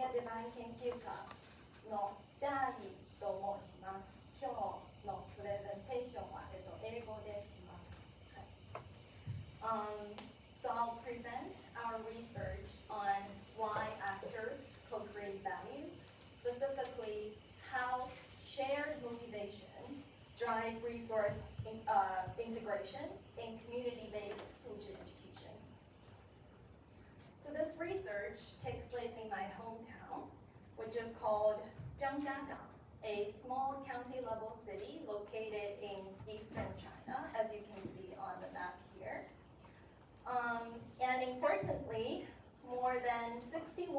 ニアデザイン研究科のジャイと申します。今日のプレゼンテーションは、英語でします。はい。So I'll present our research on why actors co-create value, specifically how shared motivation drive resource integration in community-based Suzhi education. So this research takes place in my hometown, which is called Jiayi, a small county-level city located in eastern China, as you can see on the map here. And importantly, more than 61%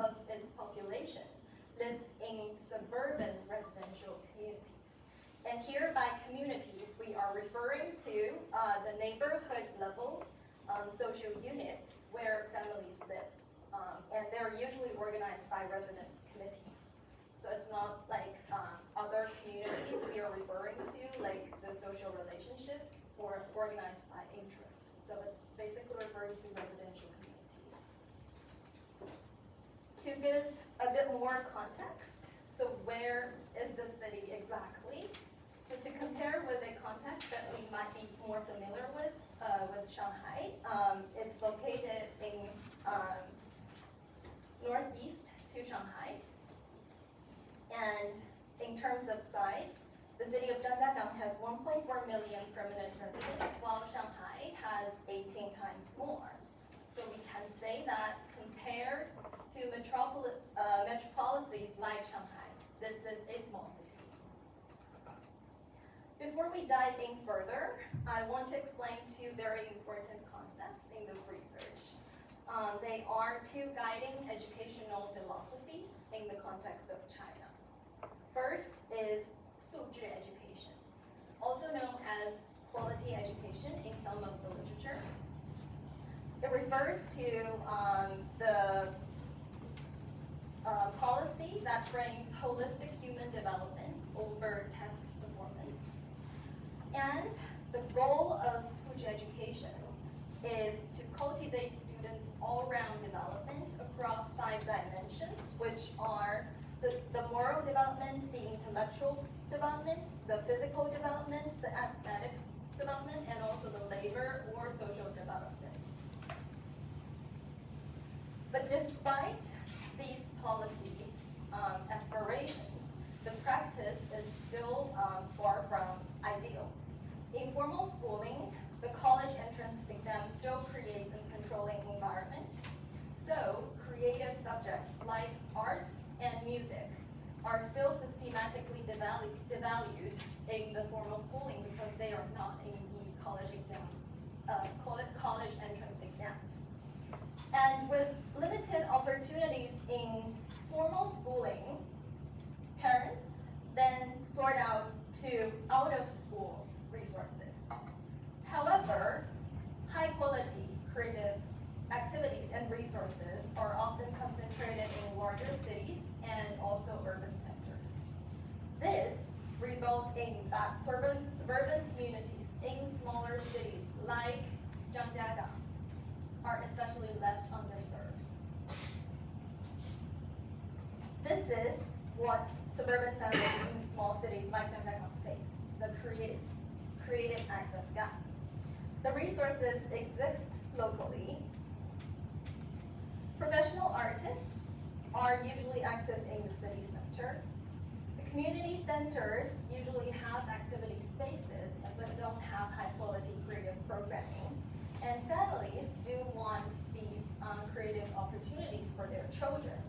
of its population lives in suburban residential communities. And here by communities, we are referring to the neighborhood level social units where families live. And they're usually organized by residence committees. So it's not like other communities we are referring to, like the social relationships, or organized by interests. So it's basically referring to residential communities. To give a bit more context, so where is the city exactly? So to compare with a context that we might be more familiar with Shanghai, it's located in northeast to Shanghai. And in terms of size, the city of Jiayi has 1.4 million permanent residents, while Shanghai has 18 times more. So we can say that compared to metropolises like Shanghai, this is a small city. Before we dive in further, I want to explain two very important concepts in this research. They are two guiding educational philosophies in the context of China. First is Suzhi education, also known as quality education in some of the literature. It refers to the policy that frames holistic human development over test performance. And the goal of Suzhi education is to cultivate students' all-round development across 5 dimensions, which are the moral development, the intellectual development, the physical development, the aesthetic development, and also the labor or social development. But despite these policy aspirations, the practice is still far from ideal. In formal schooling, the college entrance exam still creates a controlling environment. So creative subjects like arts and music are still systematically devalued in the formal schooling because they are not in the college entrance exams. And with limited opportunities in formal schooling, parents then sort out to out-of-school resources. However, high-quality creative activities and resources are often concentrated in larger cities and also urban centers. This results in that suburban communities in smaller cities like Jiayi are especially left underserved. This is what suburban families in small cities like Jiayi face, the creative access gap. The resources exist locally. Professional artists are usually active in the city center. The community centers usually have activity spaces but don't have high-quality creative programming. And families do want these creative opportunities for their children.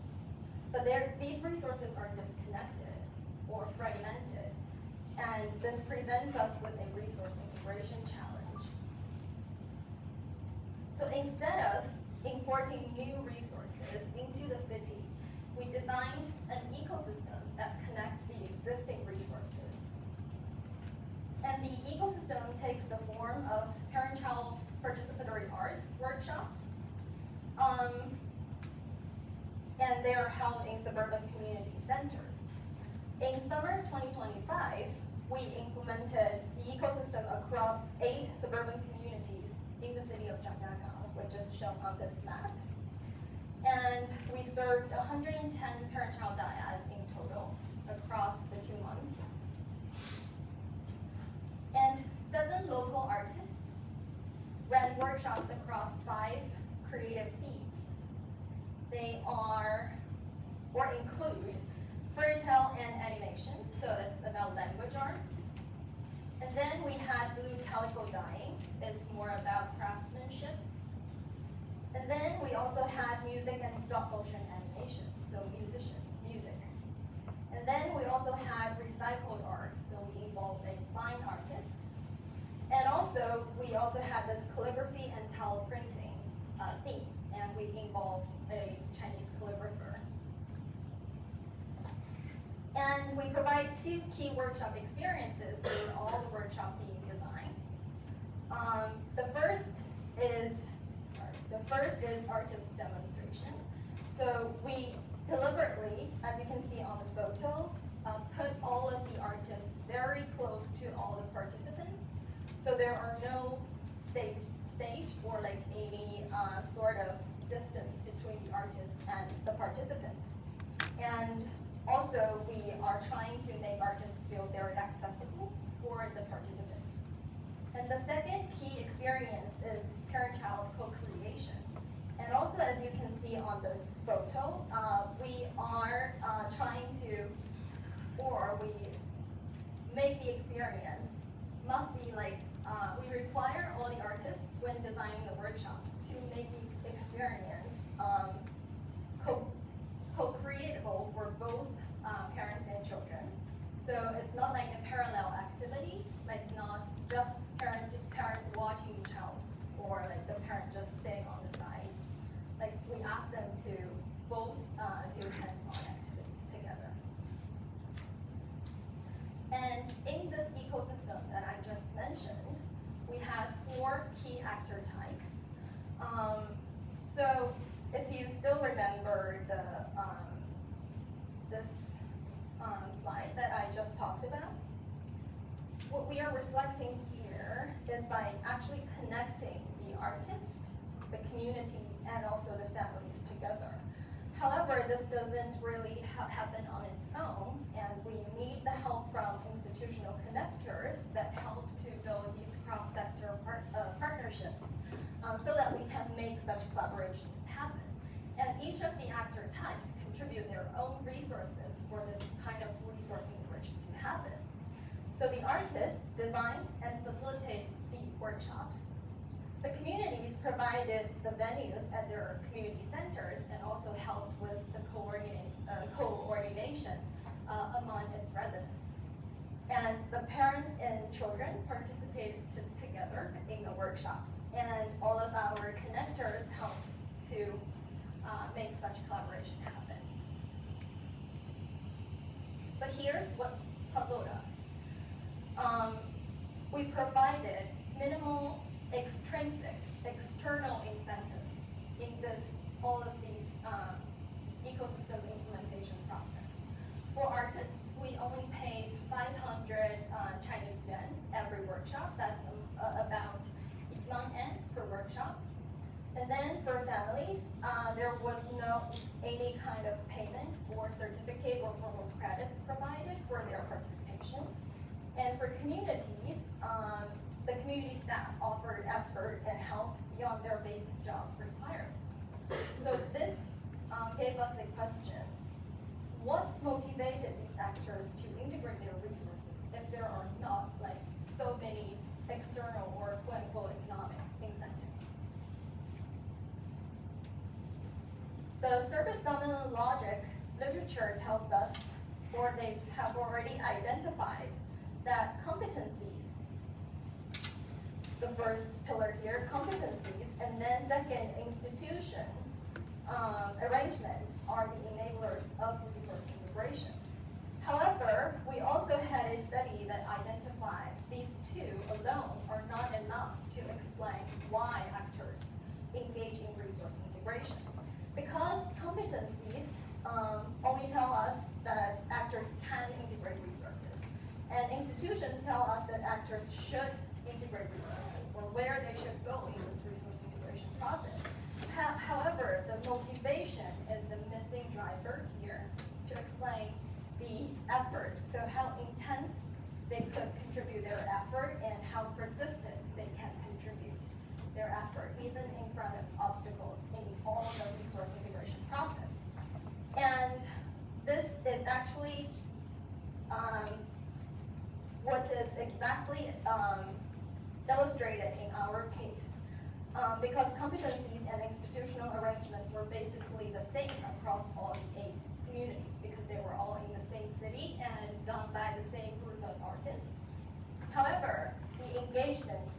But these resources are disconnected or fragmented. And this presents us with a resource integration challenge. So instead of importing new resources into the city, we designed an ecosystem that connects the existing resources. And the ecosystem takes the form of parent-child participatory arts workshops, and they are held in suburban community centers. In summer 2025, we implemented the ecosystem across 8 suburban communities in the city of Jiayi, which is shown on this map. And we served 110 parent-child dyads in total across the 2 months. And 7 local artists ran workshops across 5 creative themes. They are, or include, fairy tale and animation, so it's about language arts. And then we had blue calico dyeing, it's more about craftsmanship. And then we also had music and stop motion animation, so musicians, music. And then we also had recycled art, so we involved a fine artist. And also, we also had this calligraphy and tile printing theme, and we involved a Chinese calligrapher. And we provide 2 key workshop experiences through all the workshop theme design. The first is artist demonstration. So we deliberately, as you can see on the photo, put all of the artists very close to all the participants. So there are no stage or like any sort of distance between the artist and the participants. And also, we are trying to make artists feel very accessible for the participants. And the second key experience is parent-child co-creation. And also, as you can see on this photo, we are trying to, or we make the experience must be like, we require all the artists when designing the workshops to make the experience co-creatable for both parents and children. So it's not like a parallel activity, like not just parent watching the child, or like the parent just staying on the side. Like we ask them to both do hands-on activities together. And in this ecosystem that I just mentioned, we have 4 key actor types. So if you still remember this slide that I just talked about, what we are reflecting here is by actually connecting the artist, the community, and also the families together. However, this doesn't really happen on its own, and we need the help from institutional connectors that help to build these cross-sector partnerships so that we can make such collaborations happen. And each of the actor types contribute their own resources for this kind of resource integration to happen. So the artists design and facilitate the workshops. The communities provided the venues at their community centers and also helped with the coordination among its residents. And the parents and children participated together in the workshops, and all of our connectors helped to make such collaboration happen. But here's what puzzled us. We provided minimal extrinsic, external incentives in all of these ecosystem implementation process. For artists, we only paid 500 Chinese yuan every workshop. That's about 1,000,000 yen per workshop. And then for families, there was no any kind of payment or certificate or formal credits provided for their participation. And for communities, the community staff offered effort and help beyond their basic job requirements. So this gave us a question: what motivated these actors to integrate their resources if there are not like so many external or quote-unquote economic incentives? The service dominant logic literature tells us, or they have already identified, that competencies, the first pillar here, competencies, and then second, institution arrangements are the enablers of resource integration. However, we also had a study that identified these 2 alone are not enough to explain why actors engage in resource integration. Because competencies only tell us that actors can integrate resources, and institutions tell us that actors should integrate resources, or where they should go in this resource integration process. However, the motivation demonstrated in our case. Because competencies and institutional arrangements were basically the same across all the 8 communities, because they were all in the same city and done by the same group of artists. However, the engagements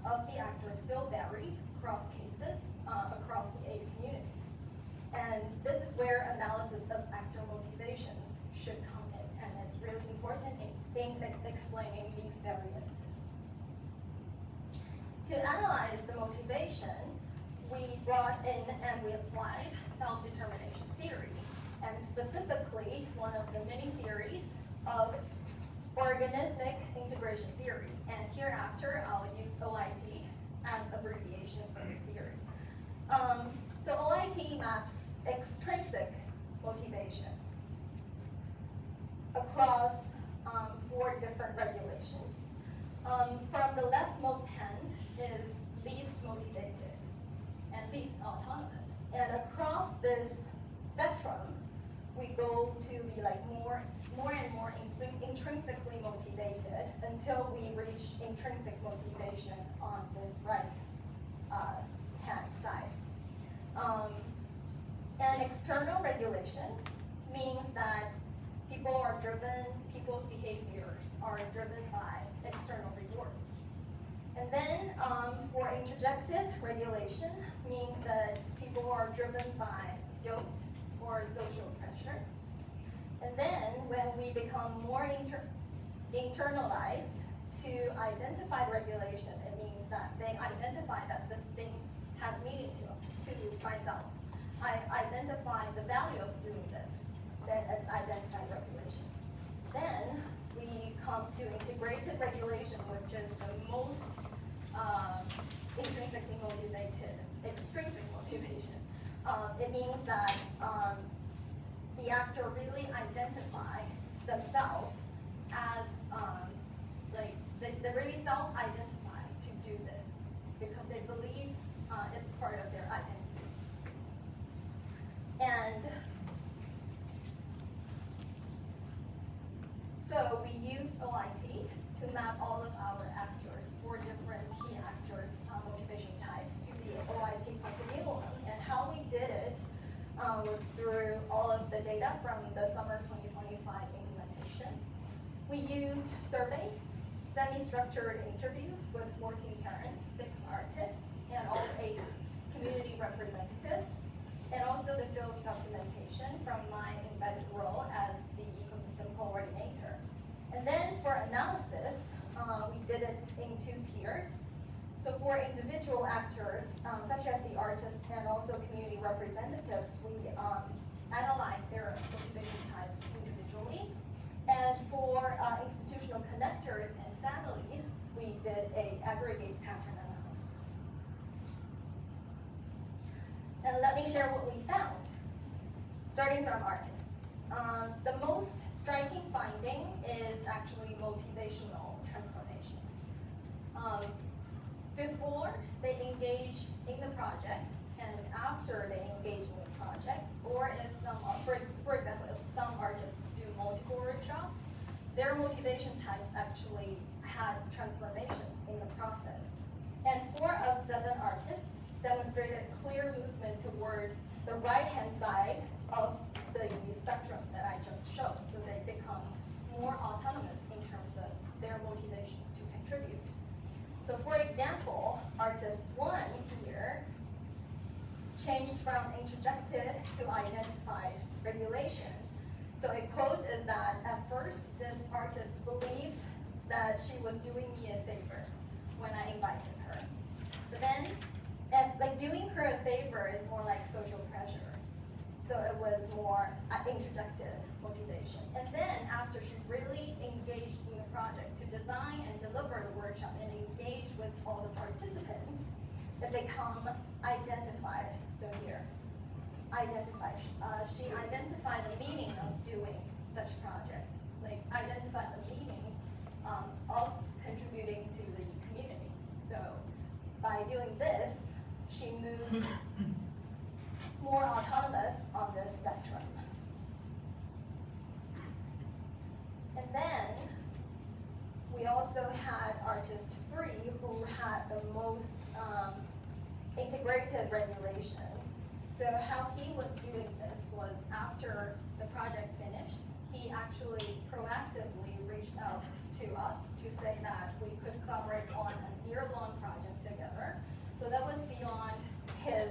of the actors still vary across cases, across the 8 communities. And this is where analysis of actor motivations should come in, and it's really important in explaining these variances. To analyze the motivation, we brought in and we applied self-determination theory, and specifically one of the many theories of organismic integration theory. And hereafter, I'll use OIT as abbreviation for this theory. So OIT maps extrinsic motivation across 4 different regulations. From the leftmost hand is least motivated and least autonomous. And across this spectrum, we go to be like more and more intrinsically motivated until we reach intrinsic motivation on this right hand side. And external regulation means that people's behaviors are driven by external rewards. And then for introjective regulation means that people are driven by guilt or social pressure. And then when we become more internalized to identified regulation, it means that they identify that this thing has meaning to myself. I identify the value of doing this, then it's identified regulation. Then we come to integrated regulation, which is the most intrinsically motivated, extrinsic motivation. It means that the actor really identify themselves as, they really self-identify to do this because they believe it's part of their identity. And so we used OIT to map all of our actors, 4 different key actors motivation types to the OIT continuum. And how we did it was through all of the data from the summer 2025 implementation. We used surveys, semi-structured interviews with 14 parents, 6 artists, and all 8 community representatives, and also the film documentation from my embedded role as the ecosystem coordinator. And then for analysis, we did it in 2 tiers. So for individual actors, such as the artists and also community representatives, we analyzed their motivation types individually. And for institutional connectors and families, we did an aggregate pattern analysis. And let me share what we found, starting from artists. The most striking finding is actually motivational transformation. Before they engage in the project and after they engage in the project, or if for example, if some artists do multiple workshops, their motivation types actually had transformations in the process. And 4 of 7 artists demonstrated clear movement toward the right-hand side of the spectrum that I just showed. So they become more autonomous in terms of their motivations to contribute. So for example, artist 1 here changed from introjected to identified regulation. So a quote is that at first this artist believed that she was doing me a favor when I invited her. But then, doing her a favor is more like social pressure. So it was more introjected motivation. And then after she really engaged in the project to design and deliver the workshop and engage with all the participants, it become identified. So here, identified. She identified the meaning of doing such project, identify the meaning of contributing to the community. So by doing this, she moved more autonomous on this spectrum. And then we also had artist 3 who had the most integrated regulation. So how he was doing this was after the project finished, he actually proactively reached out to us to say that we could collaborate on a year-long project together. So that was beyond his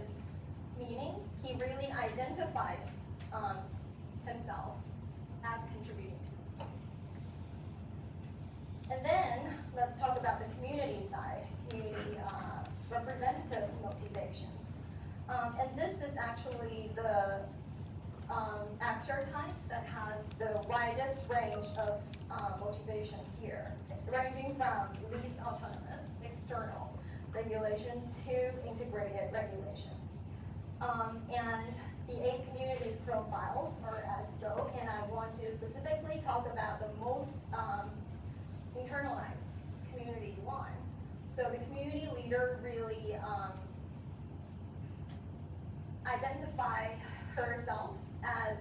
meaning. He really identifies himself as contributing to it. And then let's talk about the community side, community representatives' motivations. And this is actually the actor types that has the widest range of motivation here, ranging from least autonomous, external regulation to integrated regulation. And the 8 communities profiles are as so, and I want to specifically talk about the most internalized community one. So the community leader really identify herself as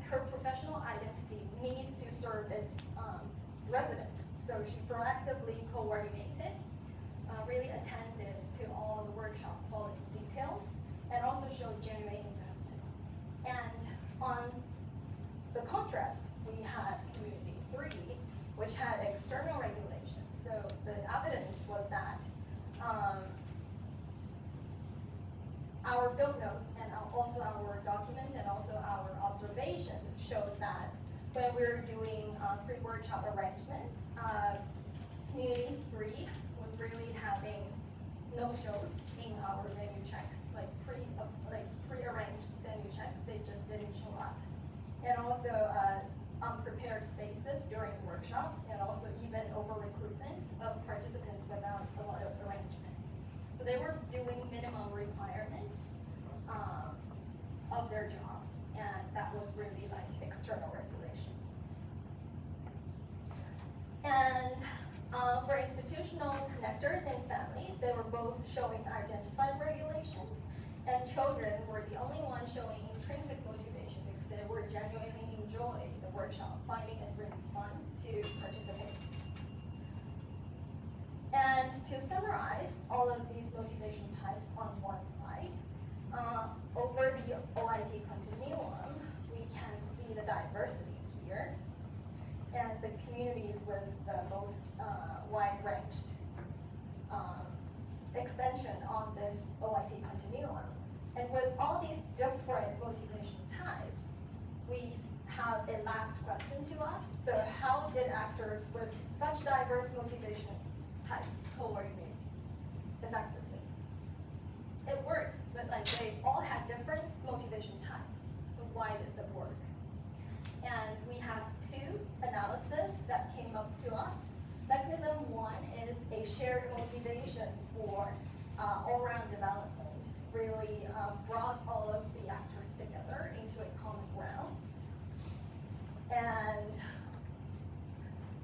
her professional identity needs to serve its residents. So she proactively coordinated, really attended to all the workshop quality details, and also showed genuine investment. And on the contrast, we had community 3, which had external regulations. So the evidence was that our field notes and also our documents and also our observations showed that when we were doing pre-workshop arrangements, community 3 was really having no-shows in our venue checks, like pre-arranged venue checks. They just didn't show up. And also unprepared spaces during workshops, and also even over-recruitment of participants without a lot of arrangement. So they were doing minimum requirement of their job, and that was really like external regulation. And for institutional connectors and families, they were both showing identified regulations, and children were the only ones showing intrinsic motivation because they were genuinely enjoying the workshop, finding it really fun to participate. And to summarize all of these motivation types on one slide, over the OIT continuum, we can see the diversity here, and the communities with the most wide-ranged extension on this OIT continuum. And with all these different motivation types, we have a last question to us. So how did actors with such diverse motivation types coordinate effectively? It worked, but like they all had different motivation types. So why did it work? And we have 2 analyses that came up to us. Mechanism 1 is a shared motivation for all-round development, really brought all of the actors together into a common ground. And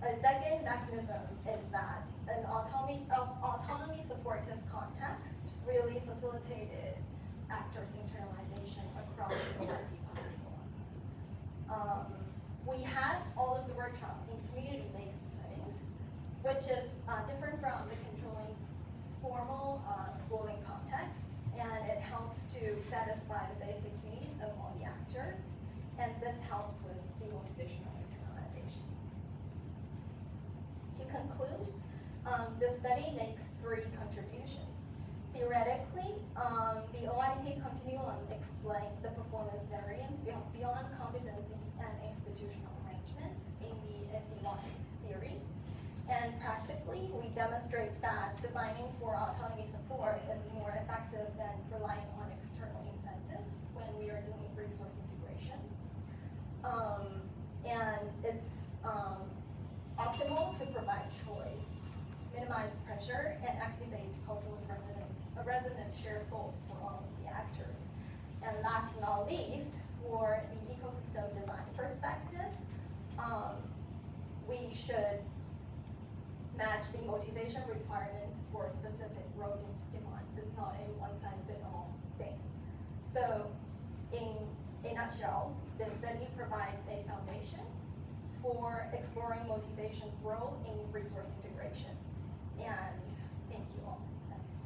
a second mechanism is that an autonomy supportive context really facilitated actors' internalization across the OIT continuum. We had all of the workshops in community-based settings, which is different from the controlling formal schooling context, and it helps to satisfy the basic needs of all the actors, and this helps with the motivational internalization. To conclude, the study makes 3 contributions. Theoretically, the OIT continuum explains the performance variance beyond competencies and institutional arrangements in the SE1 theory. And practically, we demonstrate that designing for autonomy support is more effective than relying on external incentives when we are doing resource integration. And it's optimal to provide choice, minimize pressure, and activate culturally resonant shared goals for all of the actors. And last but not least, for the ecosystem design perspective, we should match the motivation requirements for specific role demands. It's not a one-size-fits-all thing. So in a nutshell, this study provides a foundation for exploring motivation's role in resource integration. And thank you all. That's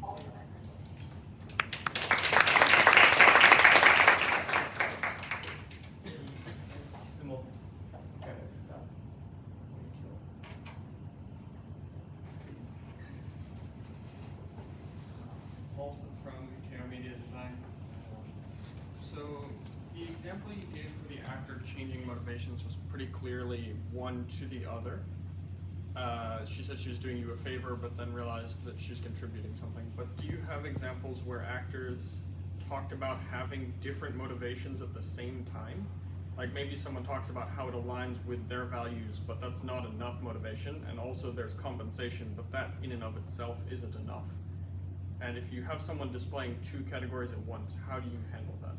all for my presentation. 質問いかがですか? Also from KO Media Design. So the example you gave for the actor changing motivations was pretty clearly one to the other. She said she was doing you a favor, but then realized that she was contributing something. But do you have examples where actors talked about having different motivations at the same time? Like maybe someone talks about how it aligns with their values, but that's not enough motivation. And also there's compensation, but that in and of itself isn't enough. And if you have someone displaying two categories at once, how do you handle that?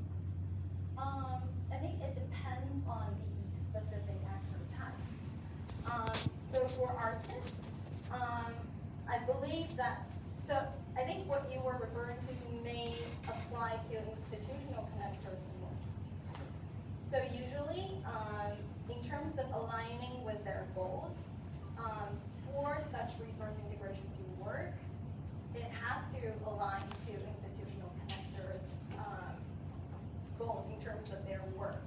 I think it depends on the specific actor types. So for artists, I believe that, so I think what you were referring to may apply to institutional connectors the most. So usually, in terms of aligning with their goals, for such resource integration to work, it has to align to institutional connectors' goals in terms of their work.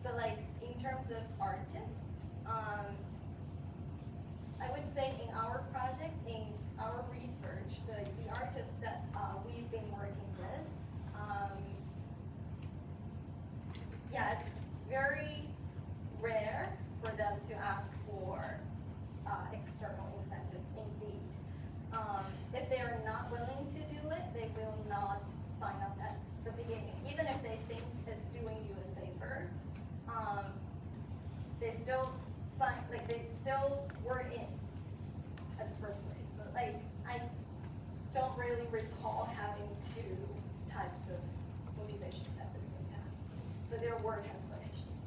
But like in terms of artists, I would say in our project, in our research, the artists that we've been working with, yeah, it's very rare for them to ask for external incentives indeed. If they are not willing to do it, they will not sign up at the beginning. Even if they think it's doing you a favor, they still sign, like they still were in at the first place. But like I don't really recall having two types of motivations at the same time. But there were transformations.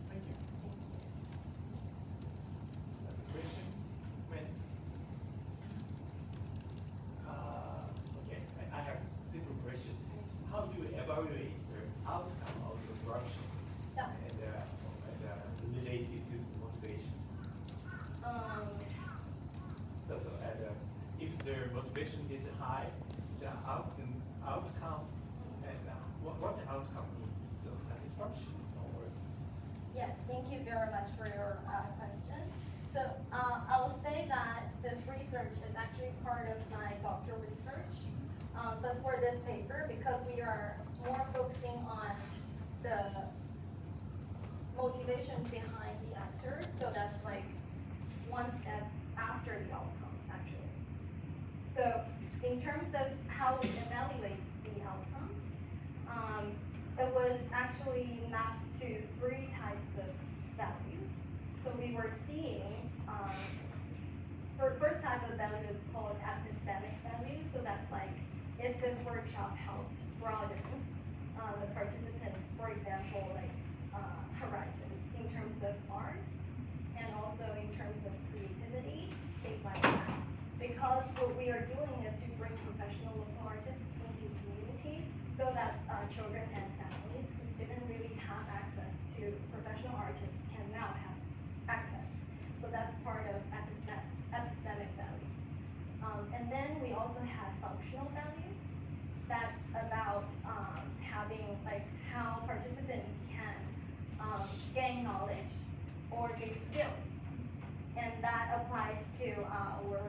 Thank you. That's a question. When? Okay, I have a simple question. How do you evaluate the outcome of the workshop and related to the motivation? If the motivation is high, the outcome and what the outcome means, so satisfaction or? Yes, thank you very much for your question. So I will say that this research is actually part of my doctoral research. But for this paper, because we are more focusing on the motivation behind the actors, so that's like one step after the outcomes actually. So in terms of how we evaluate the outcomes, it was actually mapped to 3 types of values. So we were seeing, for first type of value is called epistemic value. So that's like if this workshop helped broaden the participants, for example, like horizons in terms of arts and also in terms of creativity, things like that. Because what we are doing is to bring professional local artists into communities so that children and families who didn't really have access to professional artists can now have access. So that's part of epistemic value. And then we also had functional value. That's about having like how participants can gain knowledge or gain skills. And that applies to our,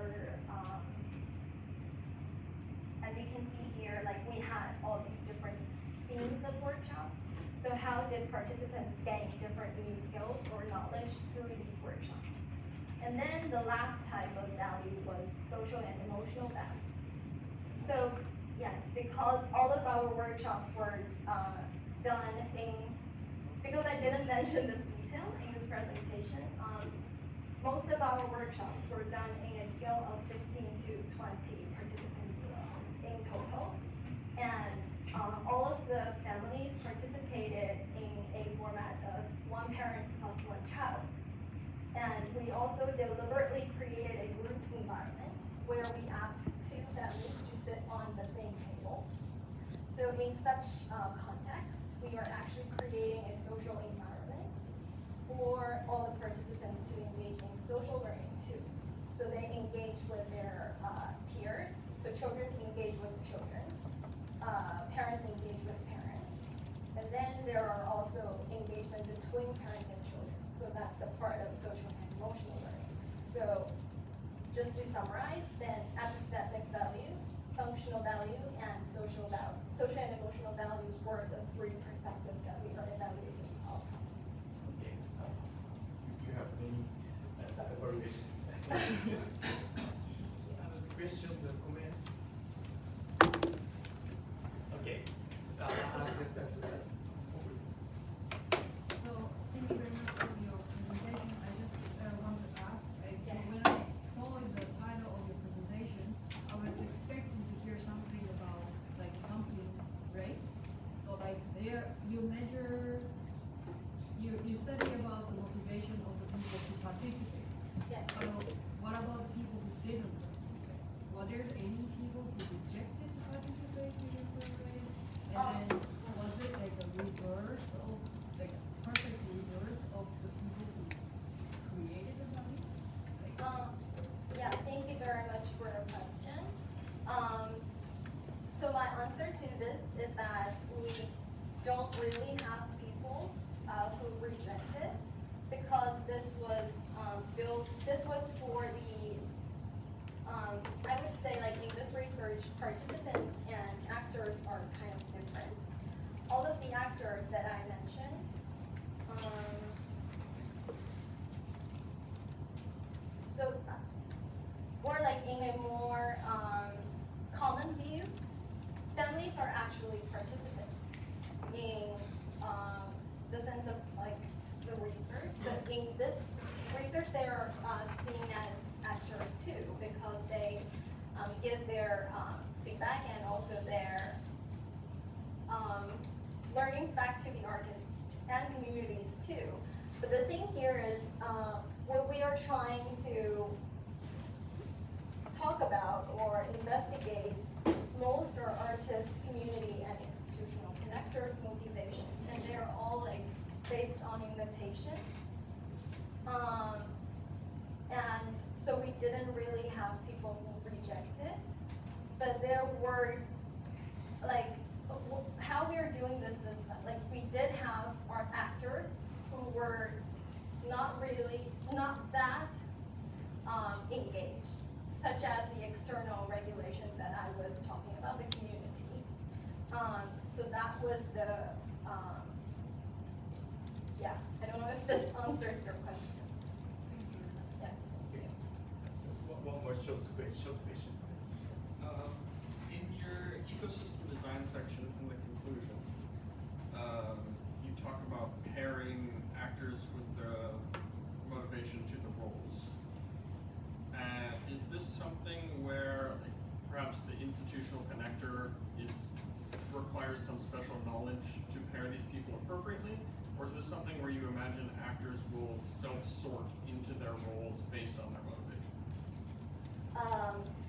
as you can see here, like we had all these different themes of workshops. So how did participants gain different new skills or knowledge through these workshops? And then the last type of value was social and emotional value. So yes, because all of our workshops were done in, because I didn't mention this detail in this presentation, most of our workshops were done in a scale of 15 to 20 participants in total. And all of the families participated in a format of 1 parent plus 1 child. And we also deliberately created a group environment where we asked 2 families to sit on the same table. So in such context, we are actually creating a social environment for all the participants to engage in social learning too. So they engage with their peers. So children engage with children. Parents engage with parents. And then there are also engagement between parents and children. So that's the part of social and emotional learning. So just to summarize, then epistemic value, functional value, and social and emotional values were the three perspectives that we are evaluating outcomes. Okay. Yes. You have many evaluation. Other question or comment? Okay. That's So, thank you very much for your presentation. I just wanted to ask, so when I saw the title of your presentation, I was expecting to hear something about like sampling rate. So like there, you measure, you study about the motivation of the people to participate. Yes. So what about people who didn't participate? Were there any people who rejected to participate in your survey? And then was it like a reverse of, like a perfect reverse of the people who created the value? Like, Yeah, thank you very much for your question. So my answer to this is that we don't really have people who rejected because this was for the, I would say like in this research, participants and actors are kind of different. All of the actors that I mentioned, or like in a more common view, families are actually participants in the sense of like the research. But in this research, they are seen as actors too because they give their feedback and also their learnings back to the artists and communities too. But the thing here is what we are trying to talk about or investigate most are artist, community, and institutional connectors' motivations, and they're all like based on invitation. And so we didn't really have people who rejected, but there were like how we are doing this is that, like we did have our actors who were not that engaged, such as the external regulation that I was talking about, the community. So that was the, yeah, I don't know if this answers your question. Yes. Okay. So one more short question. In your ecosystem design section in the conclusion, you talk about pairing actors with the motivation to the roles. Is this something where like, perhaps the institutional connector requires some special knowledge to pair these people appropriately? Or is this something where you imagine actors will self-sort into their roles based on their motivation?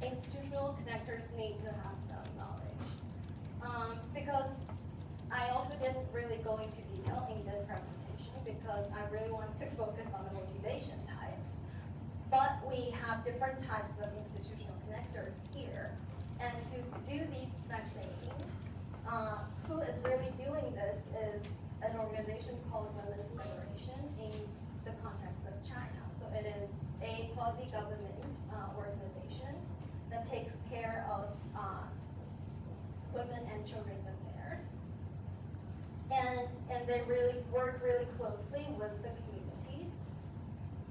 Institutional connectors need to have some knowledge. Because I also didn't really go into detail in this presentation because I really wanted to focus on the motivation types. But we have different types of institutional connectors here. And to do these matchmaking, who is really doing this is an organization called Women's Federation in the context of China. So it is a quasi-government organization that takes care of women and children's affairs. And they really work really closely with the communities.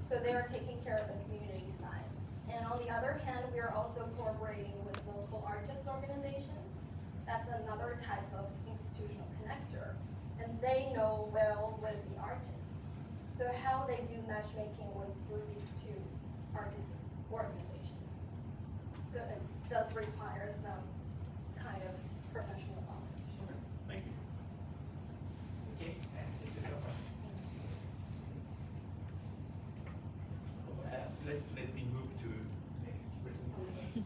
So they are taking care of the community side. And on the other hand, we are also cooperating with local artist organizations. That's another type of institutional connector. And they know well with the artists. So how they do matchmaking was through these two artist organizations. So it does require some kind of professional knowledge. Okay, thank you. Okay, and thank you so much. Let me move to next presentation.